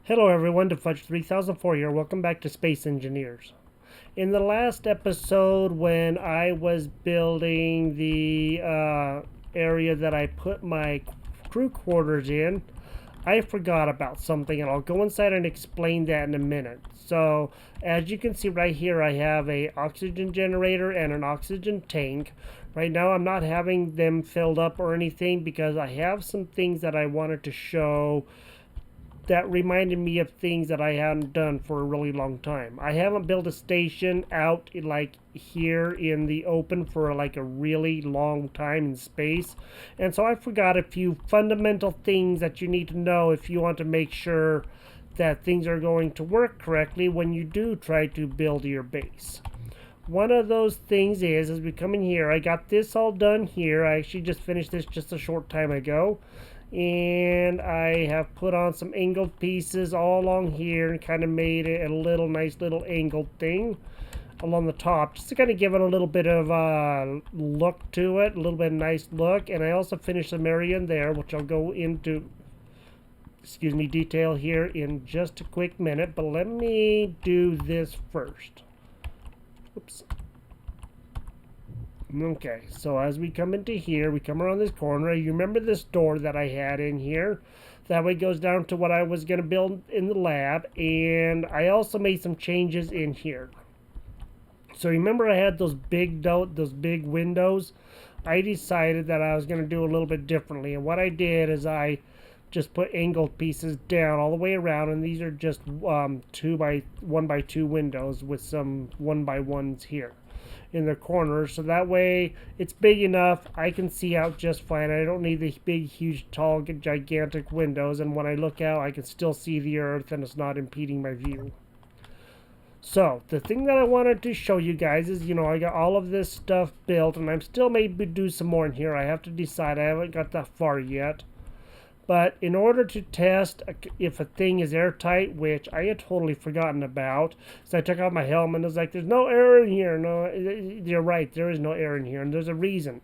Hello everyone, Fudge 3004 here. Welcome back to Space Engineers. In the last episode, when I was building the area that I put my crew quarters in, I forgot about something, and I'll go inside and explain that in a minute. So, as you can see right here, I have a oxygen generator and an oxygen tank. Right now, I'm not having them filled up or anything because I have some things that I wanted to show that reminded me of things that I hadn't done for a really long time. I haven't built a station out like here in the open for like a really long time in space. And so I forgot a few fundamental things that you need to know if you want to make sure that things are going to work correctly when you do try to build your base. One of those things is, as we come in here, I got this all done here. I actually just finished this just a short time ago. And I have put on some angled pieces all along here and kind of made it a little nice little angled thing along the top, just to kind of give it a little bit of a look to it, a little bit of nice look. And I also finished some area in there, which I'll go into detail here in just a quick minute. But let me do this first. Oops. Okay, so as we come into here, we come around this corner. You remember this door that I had in here? That way goes down to what I was going to build in the lab. And I also made some changes in here. So remember I had those big windows? I decided that I was going to do a little bit differently. And what I did is I just put angled pieces down all the way around. And these are just 1 by 2 windows with some 1 by 1s here in the corners, so that way it's big enough I can see out just fine. I don't need the big, huge, tall, gigantic windows, and when I look out I can still see the earth and it's not impeding my view. So the thing that I wanted to show you guys is, I got all of this stuff built, and I'm still maybe do some more in here. I have to decide. I haven't got that far yet. But in order to test if a thing is airtight, which I had totally forgotten about, so I took out my helmet and was like, there's no air in here. No, you're right, there is no air in here, and there's a reason.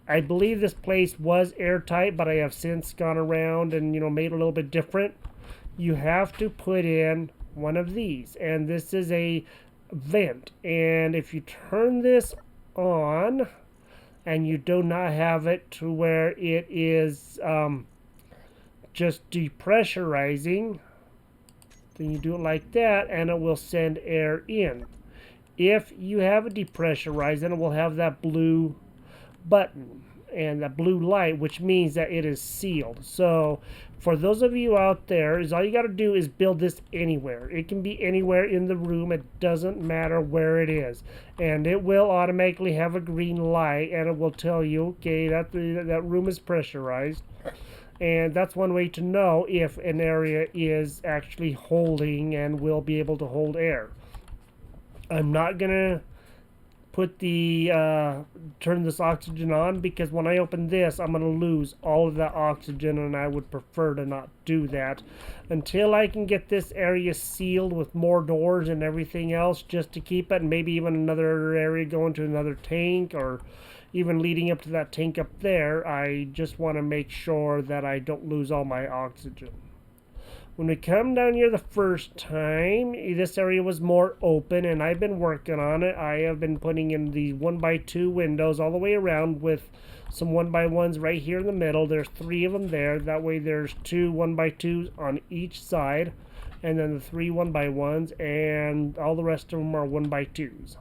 I believe this place was airtight, but I have since gone around and, made it a little bit different. You have to put in one of these, and this is a vent. And if you turn this on, and you do not have it to where it is just depressurizing, then you do it like that and it will send air in. If you have it depressurized, then it will have that blue button and that blue light, which means that it is sealed. So for those of you out there, all you got to do is build this anywhere. It can be anywhere in the room. It doesn't matter where it is, and it will automatically have a green light, and it will tell you, okay, that room is pressurized. And that's one way to know if an area is actually holding and will be able to hold air. I'm not going to put turn this oxygen on, because when I open this, I'm going to lose all of that oxygen, and I would prefer to not do that until I can get this area sealed with more doors and everything else, just to keep it, and maybe even another area going to another tank, or even leading up to that tank up there. I just want to make sure that I don't lose all my oxygen. When we come down here the first time, this area was more open, and I've been working on it. I have been putting in these 1 by 2 windows all the way around with some 1 by 1s right here in the middle. There's 3 of them there. That way there's 2 1 by 2s on each side, and then the 3 1 by 1s, and all the rest of them are 1 by 2s.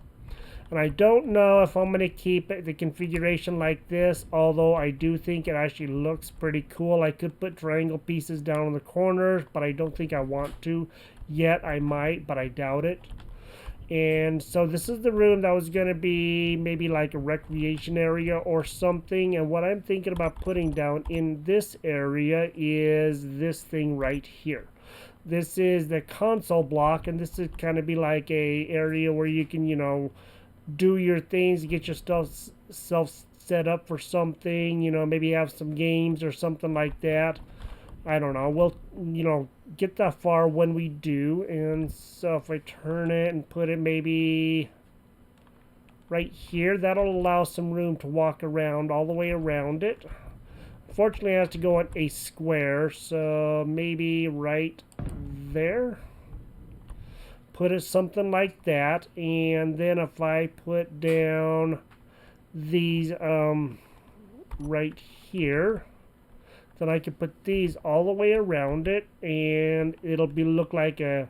And I don't know if I'm going to keep the configuration like this, although I do think it actually looks pretty cool. I could put triangle pieces down in the corners, but I don't think I want to yet. I might, but I doubt it. And so this is the room that was going to be maybe like a recreation area or something. And what I'm thinking about putting down in this area is this thing right here. This is the console block, and this is kind of be like a area where you can, do your things, get your self set up for something, maybe have some games or something like that. I don't know. We'll, get that far when we do. And so if I turn it and put it maybe right here, that'll allow some room to walk around all the way around it. Unfortunately, I have to go on a square, so maybe right there. Put it something like that, and then if I put down these right here, then I can put these all the way around it, and it'll look like a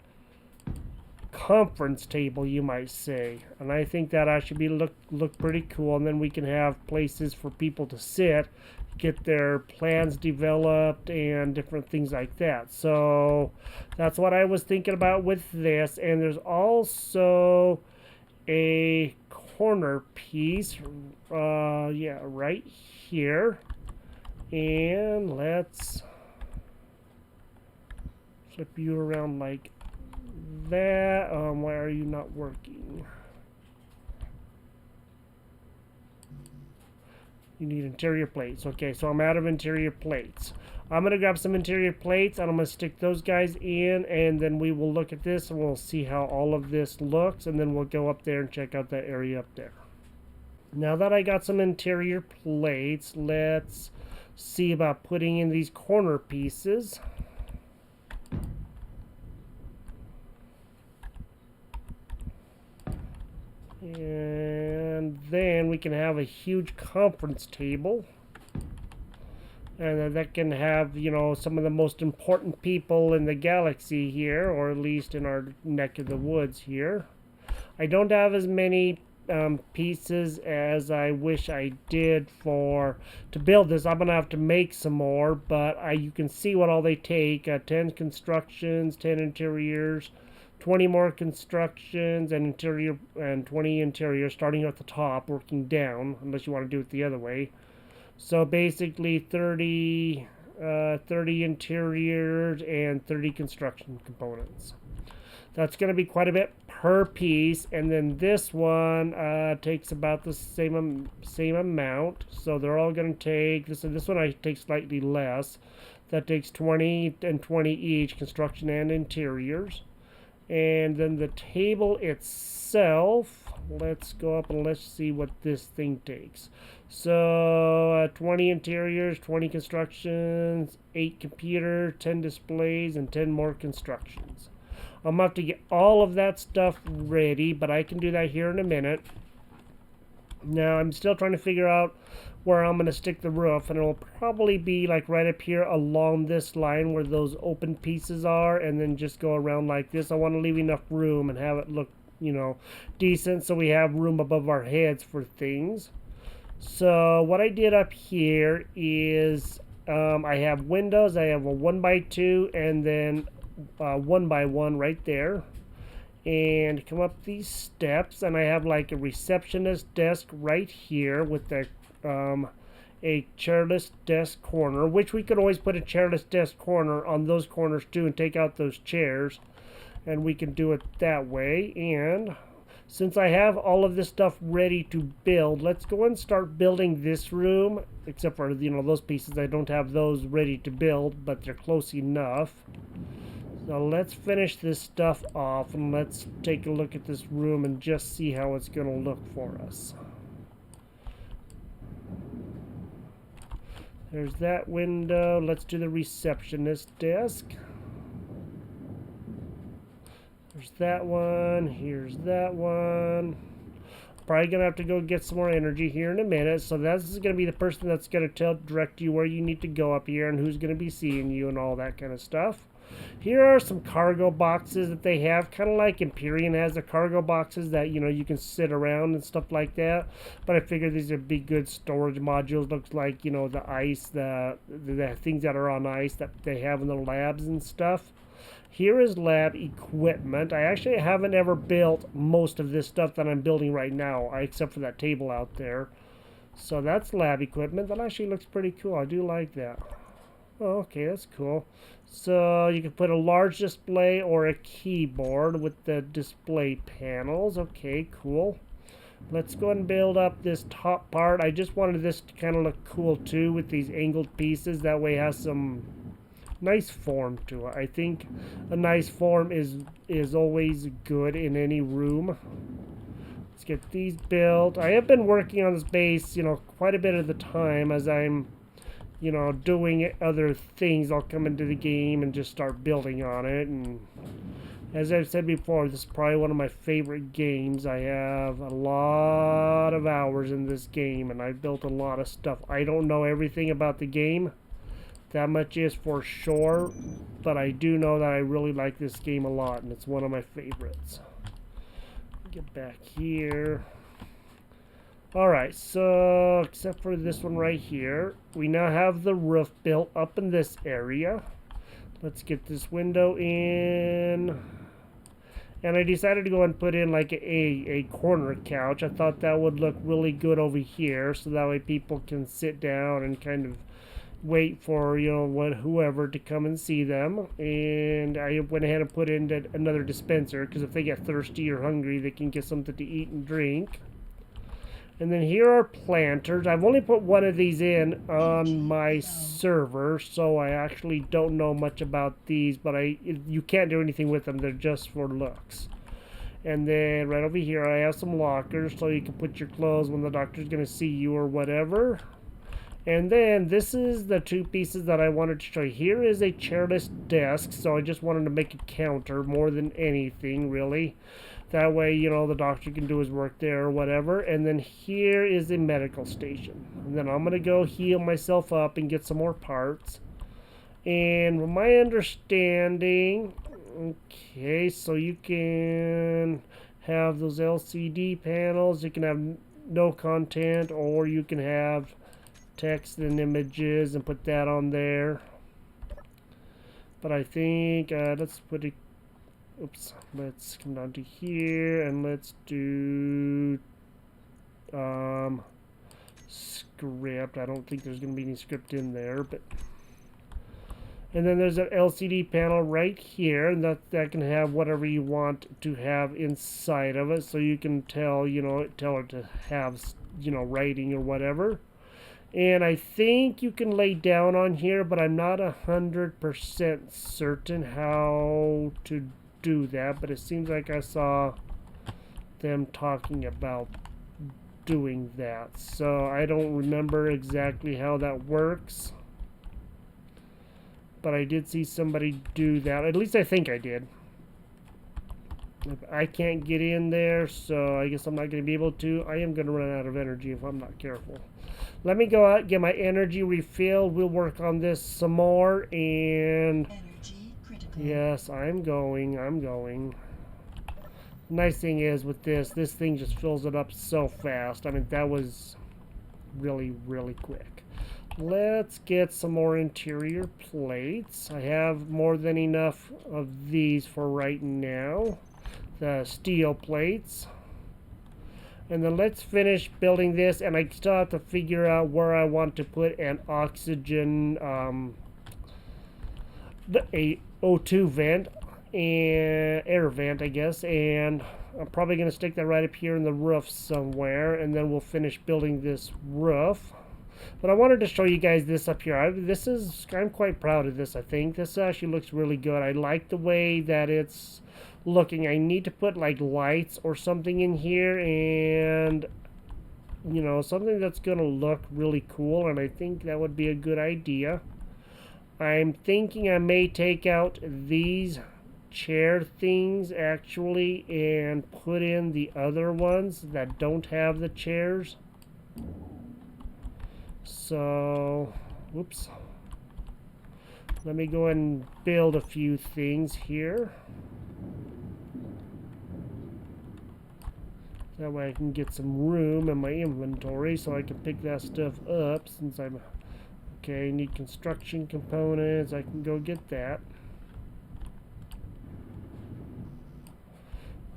conference table, you might say. And I think that actually look pretty cool. And then we can have places for people to sit, get their plans developed, and different things like that. So that's what I was thinking about with this. And there's also a corner piece, yeah, right here. And let's flip you around like that. Why are you not working? You need interior plates. Okay, so I'm out of interior plates. I'm going to grab some interior plates, and I'm going to stick those guys in, and then we will look at this, and we'll see how all of this looks, and then we'll go up there and check out that area up there. Now that I got some interior plates, let's see about putting in these corner pieces. And then we can have a huge conference table. And then that can have, you know, some of the most important people in the galaxy here, or at least in our neck of the woods here. I don't have as many pieces as I wish I did to build this. I'm gonna have to make some more, but you can see what all they take. 10 constructions, 10 interiors, 20 more constructions, and 20 interiors, starting at the top, working down, unless you want to do it the other way. So basically 30 interiors and 30 construction components. That's going to be quite a bit per piece, and then this one takes about the same amount. So they're all going to take this one. I take slightly less. That takes 20 and 20 each, construction and interiors. And then the table itself, let's go up and let's see what this thing takes. So 20 interiors, 20 constructions, 8 computers, 10 displays, and 10 more constructions. I'm going to have to get all of that stuff ready, but I can do that here in a minute. Now, I'm still trying to figure out where I'm going to stick the roof, and it will probably be like right up here along this line where those open pieces are, and then just go around like this. I want to leave enough room and have it look, you know, decent, so we have room above our heads for things. So what I did up here is I have windows. I have a 1x2 and then 1x1 right there, and come up these steps, and I have like a receptionist desk right here with a chairless desk corner, which we could always put a chairless desk corner on those corners too and take out those chairs, and we can do it that way. And since I have all of this stuff ready to build, let's go and start building this room, except for, you know, those pieces. I don't have those ready to build, but they're close enough. So let's finish this stuff off, and let's take a look at this room and just see how it's going to look for us. There's that window. Let's do the receptionist desk. There's that one. Here's that one. Probably going to have to go get some more energy here in a minute. So this is going to be the person that's going to direct you where you need to go up here and who's going to be seeing you and all that kind of stuff. Here are some cargo boxes that they have, kind of like Empyrean has the cargo boxes that, you know, you can sit around and stuff like that. But I figured these would be good storage modules. Looks like, you know, the ice, the things that are on ice that they have in the labs and stuff. Here is lab equipment. I actually haven't ever built most of this stuff that I'm building right now, except for that table out there. So that's lab equipment. That actually looks pretty cool. I do like that. Oh, okay, that's cool. So you can put a large display or a keyboard with the display panels. Okay, cool. Let's go ahead and build up this top part. I just wanted this to kind of look cool too with these angled pieces. That way it has some nice form to it. I think a nice form is always good in any room. Let's get these built. I have been working on this base, you know, quite a bit of the time as I'm you know, doing other things, I'll come into the game and just start building on it. And as I've said before, this is probably one of my favorite games. I have a lot of hours in this game, and I've built a lot of stuff. I don't know everything about the game. That much is for sure. But I do know that I really like this game a lot, and it's one of my favorites. Get back here. Alright, so except for this one right here, we now have the roof built up in this area. Let's get this window in. And I decided to go and put in like a corner couch. I thought that would look really good over here, so that way people can sit down and kind of wait for, you know, whoever to come and see them. And I went ahead and put in another dispenser, because if they get thirsty or hungry, they can get something to eat and drink. And then here are planters. I've only put one of these in on my server, so I actually don't know much about these, but you can't do anything with them. They're just for looks. And then right over here, I have some lockers, so you can put your clothes when the doctor's going to see you or whatever. And then this is the two pieces that I wanted to show you. Here is a chairless desk, so I just wanted to make a counter more than anything, really. That way, you know, the doctor can do his work there or whatever. And then here is a medical station. And then I'm going to go heal myself up and get some more parts. And from my understanding, okay, so you can have those LCD panels. You can have no content, or you can have text and images and put that on there. But I think, let's put it, oops, let's come down to here and let's do script. I don't think there's going to be any script in there, but and then there's an LCD panel right here, and that can have whatever you want to have inside of it, so you can tell, you know, tell it to have, you know, writing or whatever. And I think you can lay down on here, but I'm not 100% certain how to do that, but it seems like I saw them talking about doing that, so I don't remember exactly how that works, but I did see somebody do that. At least I think I did. I can't get in there, so I guess I'm not going to be able to. I am going to run out of energy if I'm not careful. Let me go out, get my energy refilled. We'll work on this some more, and Energy critical. yes, I'm going. Nice thing is with this thing just fills it up so fast. I mean, that was really, really quick. Let's get some more interior plates. I have more than enough of these for right now. The steel plates. And then let's finish building this, and I still have to figure out where I want to put an oxygen, a O2 vent, and air vent, I guess, and I'm probably going to stick that right up here in the roof somewhere, and then we'll finish building this roof. But I wanted to show you guys this up here. I'm quite proud of this, I think. This actually looks really good. I like the way that it's looking. I need to put like lights or something in here, and you know, something that's gonna look really cool, and I think that would be a good idea. I'm thinking I may take out these chair things actually and put in the other ones that don't have the chairs. So, whoops. Let me go and build a few things here. That way I can get some room in my inventory so I can pick that stuff up since I'm... Okay, need construction components. I can go get that.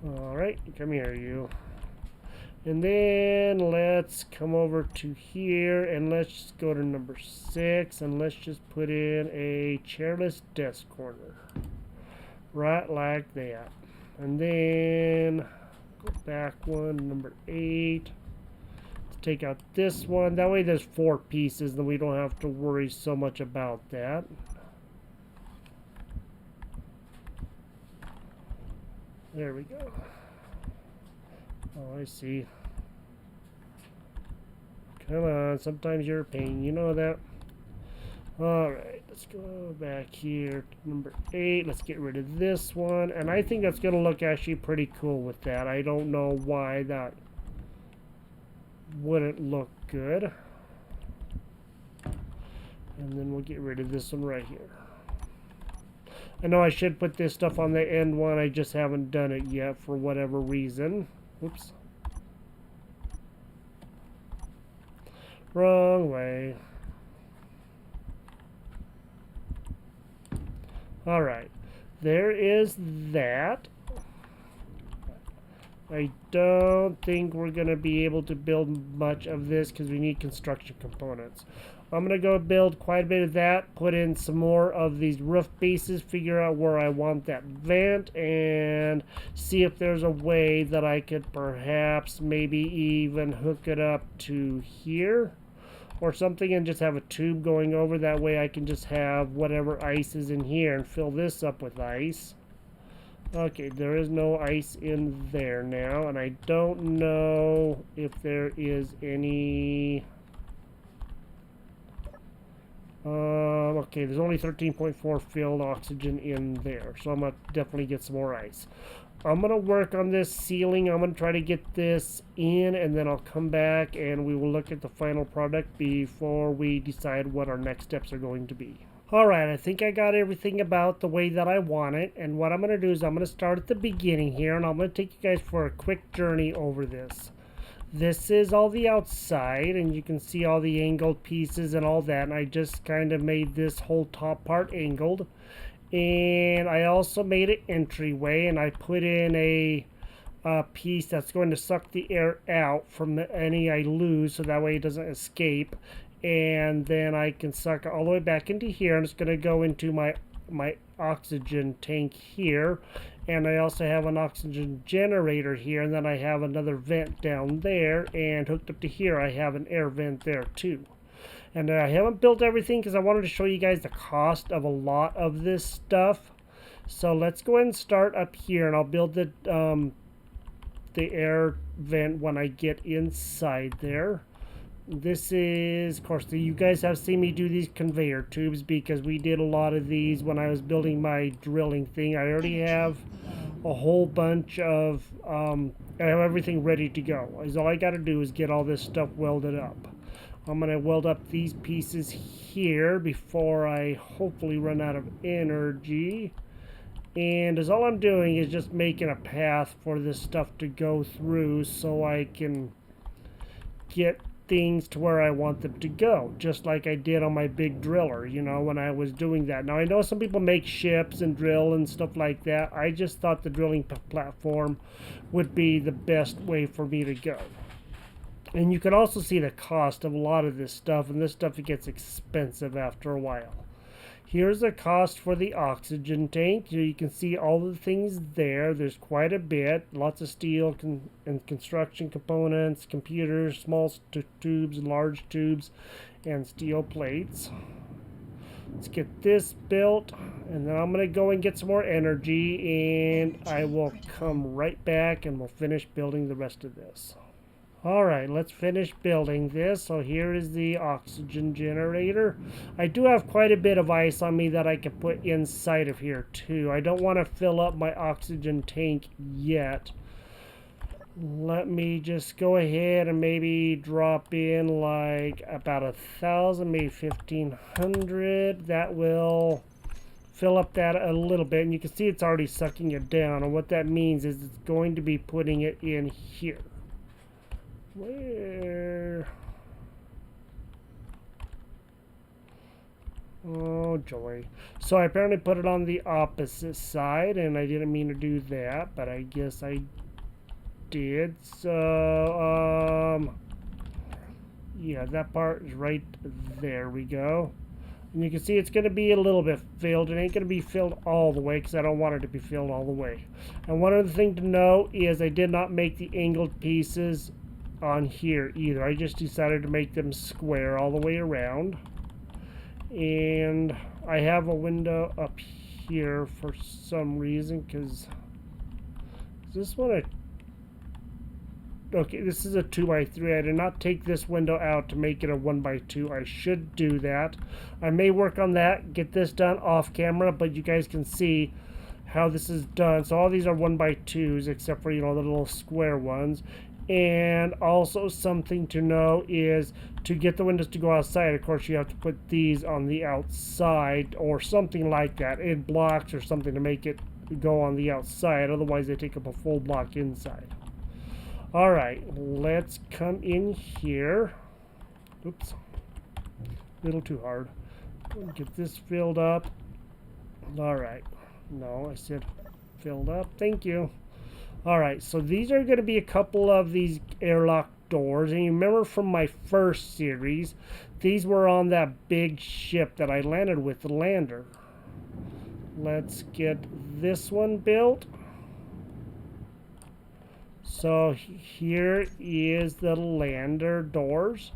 Alright, come here, you. And then let's come over to here and let's just go to number 6 and let's just put in a chairless desk corner. Right like that. And then go back one, number 8. Let's take out this one. That way there's 4 pieces, then we don't have to worry so much about that. There we go. Oh, I see. Come on, sometimes you're a pain, you know that. Alright, let's go back here to number 8. Let's get rid of this one. And I think that's going to look actually pretty cool with that. I don't know why that wouldn't look good. And then we'll get rid of this one right here. I know I should put this stuff on the end one. I just haven't done it yet for whatever reason. Whoops. Wrong way. Alright, there is that. I don't think we're going to be able to build much of this because we need construction components. I'm going to go build quite a bit of that, put in some more of these roof bases, figure out where I want that vent, and see if there's a way that I could perhaps maybe even hook it up to here or something and just have a tube going over. That way I can just have whatever ice is in here and fill this up with ice. Okay, there is no ice in there now, and I don't know if there is any... okay, there's only 13.4 filled oxygen in there, so I'm going to definitely get some more ice. I'm going to work on this ceiling. I'm going to try to get this in, and then I'll come back and we will look at the final product before we decide what our next steps are going to be. Alright, I think I got everything about the way that I want it, and what I'm going to do is I'm going to start at the beginning here, and I'm going to take you guys for a quick journey over this. This is all the outside, and you can see all the angled pieces and all that, and I just kind of made this whole top part angled. And I also made an entryway, and I put in a piece that's going to suck the air out from any I lose, so that way it doesn't escape. And then I can suck it all the way back into here, and it's going to go into my oxygen tank here. And I also have an oxygen generator here, and then I have another vent down there, and hooked up to here I have an air vent there too. And I haven't built everything because I wanted to show you guys the cost of a lot of this stuff. So let's go ahead and start up here, and I'll build the air vent when I get inside there. This is, of course, you guys have seen me do these conveyor tubes because we did a lot of these when I was building my drilling thing. I already have a whole bunch of, I have everything ready to go. All I got to do is get all this stuff welded up. I'm going to weld up these pieces here before I hopefully run out of energy. And all I'm doing is just making a path for this stuff to go through so I can get things to where I want them to go, just like I did on my big driller, you know, when I was doing that. Now, I know some people make ships and drill and stuff like that. I just thought the drilling platform would be the best way for me to go. And you can also see the cost of a lot of this stuff, and this stuff, it gets expensive after a while. Here's the cost for the oxygen tank. Here you can see all the things there. There's quite a bit. Lots of steel and construction components, computers, small tubes, large tubes, and steel plates. Let's get this built, and then I'm going to go and get some more energy, and I will come right back and we'll finish building the rest of this. Alright, let's finish building this. So here is the oxygen generator. I do have quite a bit of ice on me that I can put inside of here too. I don't want to fill up my oxygen tank yet. Let me just go ahead and maybe drop in like about 1,000, maybe 1,500. That will fill up that a little bit, and you can see it's already sucking it down. And what that means is it's going to be putting it in here. Where? Oh, joy. So I apparently put it on the opposite side, and I didn't mean to do that, but I guess I did. So, yeah, that part is right there. We go. And you can see it's going to be a little bit filled. It ain't going to be filled all the way because I don't want it to be filled all the way. And one other thing to note is I did not make the angled pieces on here either. I just decided to make them square all the way around. And I have a window up here for some reason, because this one okay, this is a 2x3. I did not take this window out to make it a 1x2. I should do that. I may work on that, get this done off camera, but you guys can see how this is done. So all these are 1x2s, except for, you know, the little square ones. And also something to know is to get the windows to go outside, of course, you have to put these on the outside or something like that. In blocks or something to make it go on the outside. Otherwise, they take up a full block inside. All right, let's come in here. Oops, a little too hard. Get this filled up. All right. No, I said filled up. Thank you. All right, so these are going to be a couple of these airlock doors. And you remember from my first series, these were on that big ship that I landed with, the lander. Let's get this one built. So here is the lander doors.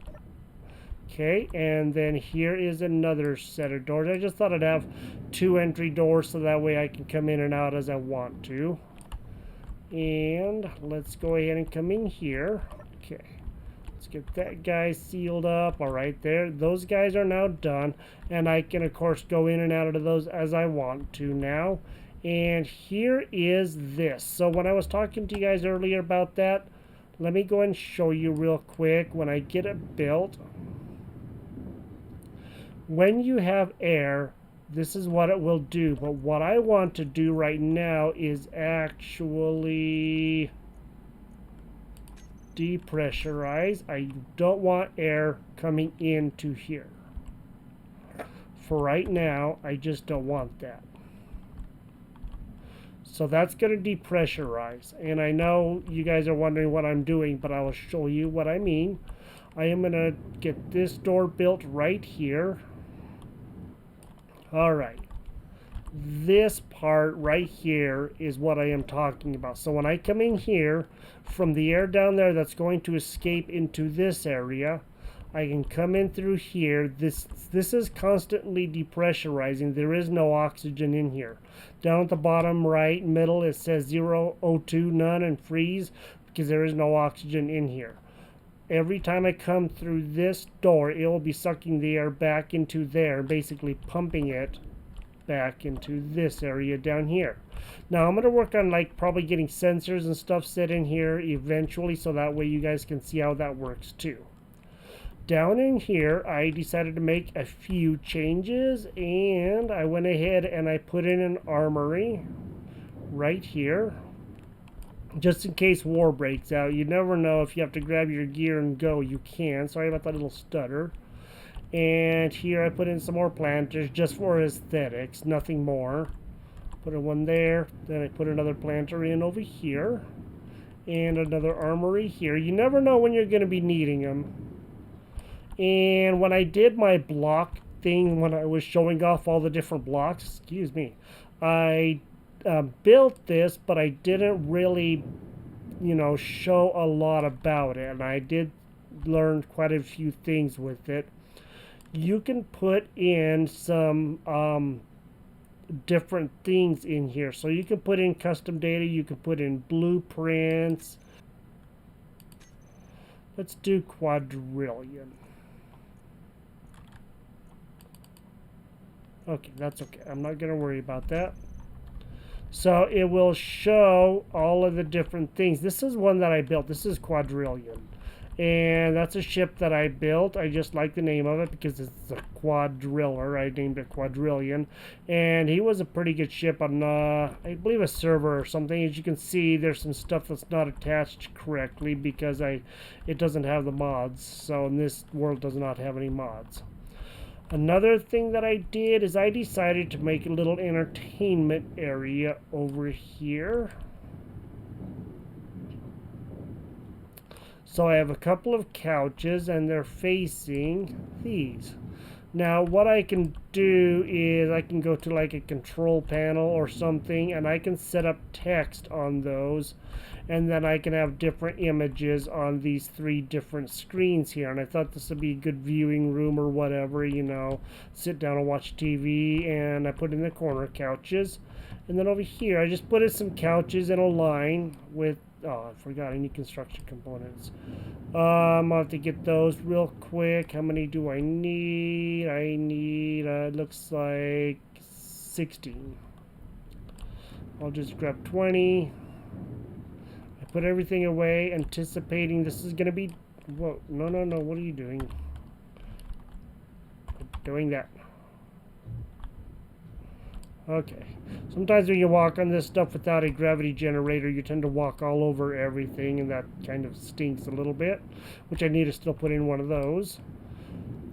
Okay, and then here is another set of doors. I just thought I'd have 2 entry doors so that way I can come in and out as I want to. And let's go ahead and come in here. Okay, let's get that guy sealed up. All right, there. Those guys are now done. And I can, of course, go in and out of those as I want to now. And here is this. So when I was talking to you guys earlier about that, let me go and show you real quick when I get it built. When you have air, this is what it will do. But what I want to do right now is actually depressurize. I don't want air coming into here. For right now, I just don't want that. So that's going to depressurize. And I know you guys are wondering what I'm doing, but I will show you what I mean. I am going to get this door built right here. All right. This part right here is what I am talking about. So when I come in here, from the air down there that's going to escape into this area, I can come in through here. This is constantly depressurizing. There is no oxygen in here. Down at the bottom right middle, it says 0, O2, none, and freeze, because there is no oxygen in here. Every time I come through this door, it will be sucking the air back into there, basically pumping it back into this area down here. Now I'm going to work on like probably getting sensors and stuff set in here eventually, so that way you guys can see how that works too. Down in here, I decided to make a few changes, and I went ahead and I put in an armory right here. Just in case war breaks out. You never know, if you have to grab your gear and go, you can. Sorry about that little stutter. And here I put in some more planters just for aesthetics, nothing more. Put in one there, then I put another planter in over here. And another armory here. You never know when you're going to be needing them. And when I did my block thing, when I was showing off all the different blocks, excuse me, I built this, but I didn't really, you know, show a lot about it. And I did learn quite a few things with it. You can put in some different things in here. So you can put in custom data. You can put in blueprints. Let's do quadrillion. Okay, that's okay. I'm not going to worry about that. So it will show all of the different things. This is one that I built. This is quadrillion. And that's a ship that I built. I just like the name of it because it's a quadriller. I named it Quadrillion. And he was a pretty good ship on, I believe, a server or something. As you can see, there's some stuff that's not attached correctly because it doesn't have the mods. So in this world does not have any mods. Another thing that I did is I decided to make a little entertainment area over here. So I have a couple of couches and they're facing these. Now what I can do is I can go to like a control panel or something and I can set up text on those, and then I can have different images on these 3 different screens here. And I thought this would be a good viewing room or whatever, you know, sit down and watch TV. And I put in the corner couches. And then over here I just put in some couches in a line with Oh, I forgot. I need construction components. I'll have to get those real quick. How many do I need? I need, looks like 16. I'll just grab 20. I put everything away, anticipating this is going to be... Whoa, no, no, no. What are you doing? Doing that. Okay. Sometimes when you walk on this stuff without a gravity generator, you tend to walk all over everything, and that kind of stinks a little bit, which I need to still put in one of those.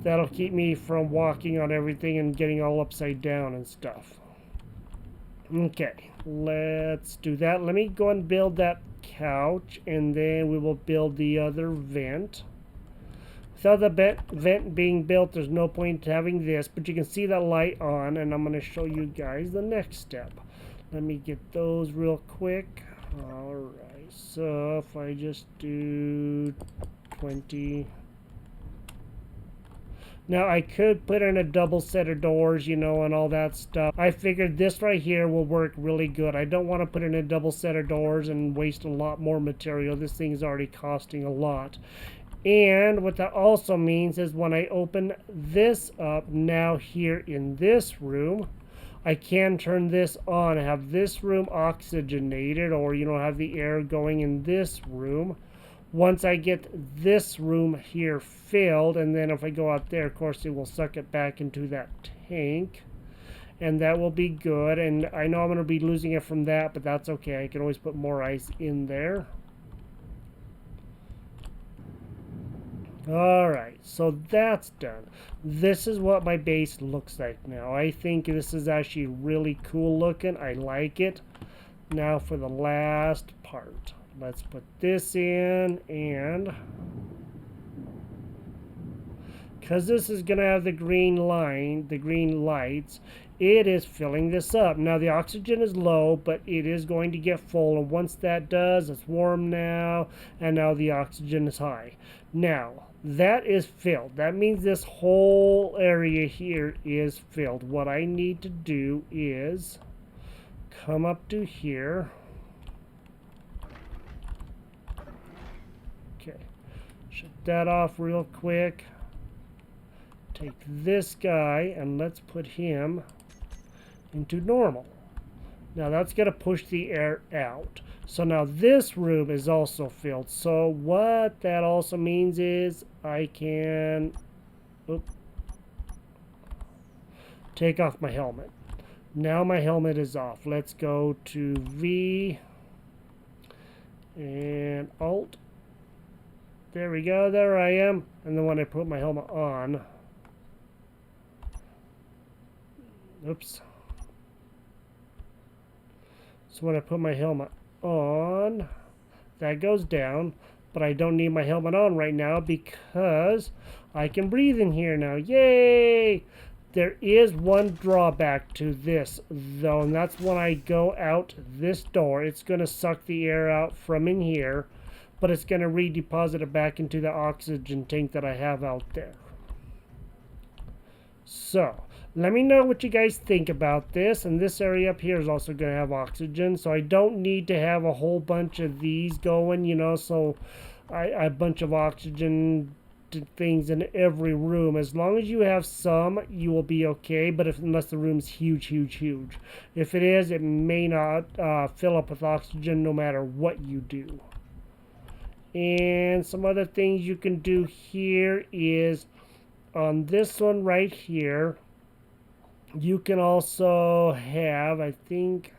That'll keep me from walking on everything and getting all upside down and stuff. Okay, let's do that. Let me go and build that couch, and then we will build the other vent. Without the vent being built, there's no point having this, but you can see that light on, and I'm going to show you guys the next step. Let me get those real quick. Alright, so if I just do 20... Now, I could put in a double set of doors, you know, and all that stuff. I figured this right here will work really good. I don't want to put in a double set of doors and waste a lot more material. This thing is already costing a lot. And what that also means is when I open this up now here in this room, I can turn this on, have this room oxygenated, or, you know, have the air going in this room. Once I get this room here filled, and then if I go out there, of course, it will suck it back into that tank. And that will be good. And I know I'm going to be losing it from that, but that's okay. I can always put more ice in there. Alright, so that's done. This is what my base looks like now. I think this is actually really cool looking. I like it. Now for the last part. Let's put this in, and because this is going to have the green line, the green lights, it is filling this up. Now the oxygen is low, but it is going to get full, and once that does, it's warm now, and now the oxygen is high. Now, that is filled. That means this whole area here is filled. What I need to do is come up to here. Okay, shut that off real quick. Take this guy and let's put him into normal. Now that's going to push the air out. So now this room is also filled. So what that also means is I can take off my helmet. Now my helmet is off. Let's go to V and Alt. There we go. There I am. And then when I put my helmet on, oops. So when I put my helmet on, that goes down, but I don't need my helmet on right now because I can breathe in here now. Yay! There is one drawback to this though, and that's when I go out this door. It's going to suck the air out from in here, but it's going to redeposit it back into the oxygen tank that I have out there. So, let me know what you guys think about this. And this area up here is also going to have oxygen. So I don't need to have a whole bunch of these going, you know. So a bunch of oxygen things in every room. As long as you have some, you will be okay. But unless the room's huge, huge, huge. If it is, it may not fill up with oxygen no matter what you do. And some other things you can do here is on this one right here. You can also have, I think,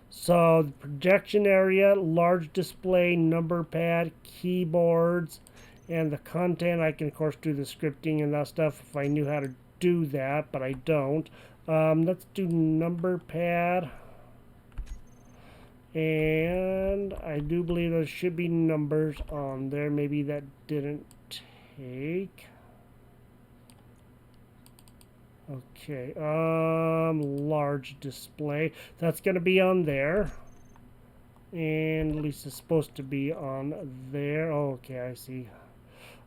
so the projection area, large display, number pad, keyboards, and the content. I can, of course, do the scripting and that stuff if I knew how to do that, but I don't. Let's do number pad. And I do believe there should be numbers on there. Maybe that didn't take. Okay, large display. That's going to be on there. And at least it's supposed to be on there. Oh, okay, I see.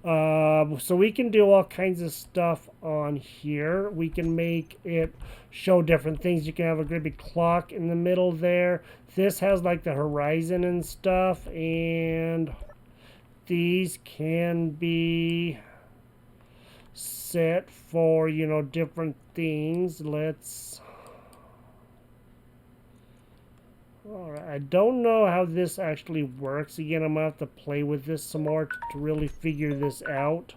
So we can do all kinds of stuff on here. We can make it show different things. You can have a great big clock in the middle there. This has like the horizon and stuff, and these can be set for, you know, different things. Alright, I don't know how this actually works. Again, I'm gonna have to play with this some more to really figure this out.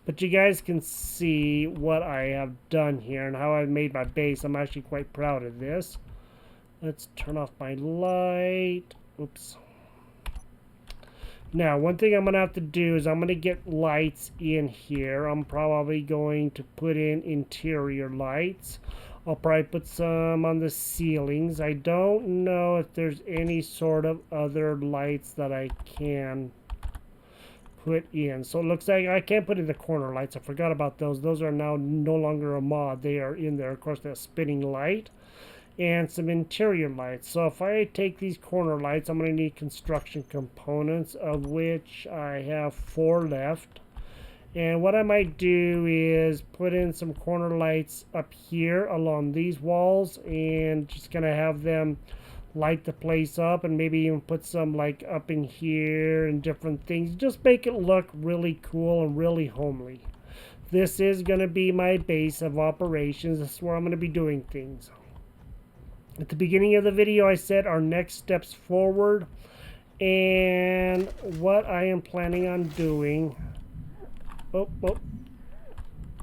But you guys can see what I have done here and how I've made my base. I'm actually quite proud of this. Let's turn off my light. Oops. Now, one thing I'm going to have to do is I'm going to get lights in here. I'm probably going to put in interior lights. I'll probably put some on the ceilings. I don't know if there's any sort of other lights that I can put in. So it looks like I can't put in the corner lights. I forgot about those. Those are now no longer a mod. They are in there. Of course, that spinning light. And some interior lights. So if I take these corner lights, I'm going to need construction components, of which I have 4 left. And what I might do is put in some corner lights up here along these walls, and just going to have them light the place up, and maybe even put some like up in here and different things. Just make it look really cool and really homely. This is going to be my base of operations. This is where I'm going to be doing things. At the beginning of the video, I said our next steps forward, and what I am planning on doing. Oh,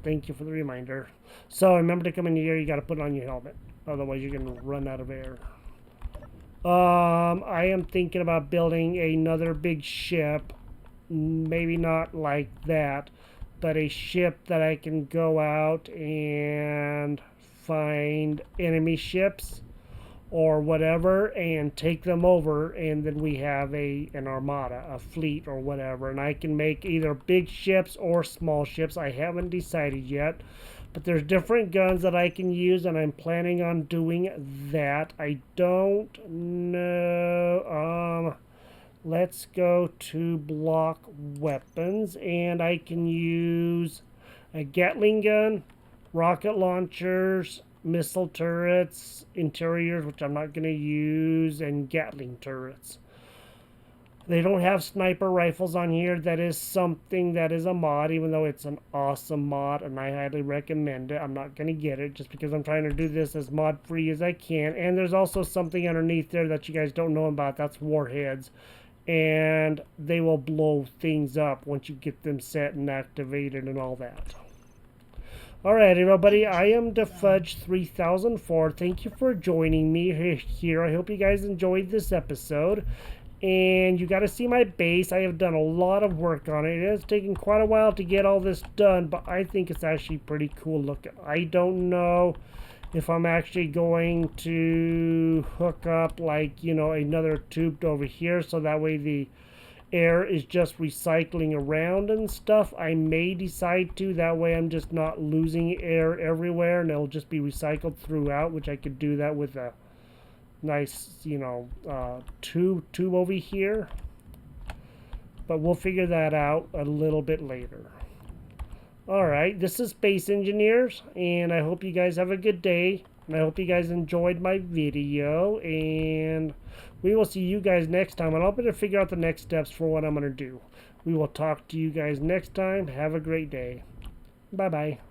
thank you for the reminder. So remember to come in here, you got to put on your helmet. Otherwise, you're going to run out of air. I am thinking about building another big ship. Maybe not like that, but a ship that I can go out and find enemy ships or whatever and take them over, and then we have an armada, a fleet or whatever, and I can make either big ships or small ships. I haven't decided yet, but there's different guns that I can use, and I'm planning on doing that. I don't know. Let's go to block weapons, and I can use a Gatling gun, rocket launchers, missile turrets, interiors, which I'm not going to use, and Gatling turrets. They don't have sniper rifles on here. That is something that is a mod, even though it's an awesome mod, and I highly recommend it. I'm not going to get it just because I'm trying to do this as mod free as I can. And there's also something underneath there that you guys don't know about. That's warheads, and they will blow things up once you get them set and activated and all that. Alright, everybody, I am DeFudge3004. Thank you for joining me here. I hope you guys enjoyed this episode. And you got to see my base. I have done a lot of work on it. It has taken quite a while to get all this done, but I think it's actually pretty cool looking. I don't know if I'm actually going to hook up, like, you know, another tube over here, so that way the air is just recycling around and stuff. I may decide to. That way I'm just not losing air everywhere, and it'll just be recycled throughout, which I could do that with a nice, you know, tube over here. But we'll figure that out a little bit later. Alright, this is Space Engineers, and I hope you guys have a good day. And I hope you guys enjoyed my video, and we will see you guys next time. And I'll better figure out the next steps for what I'm going to do. We will talk to you guys next time. Have a great day. Bye-bye.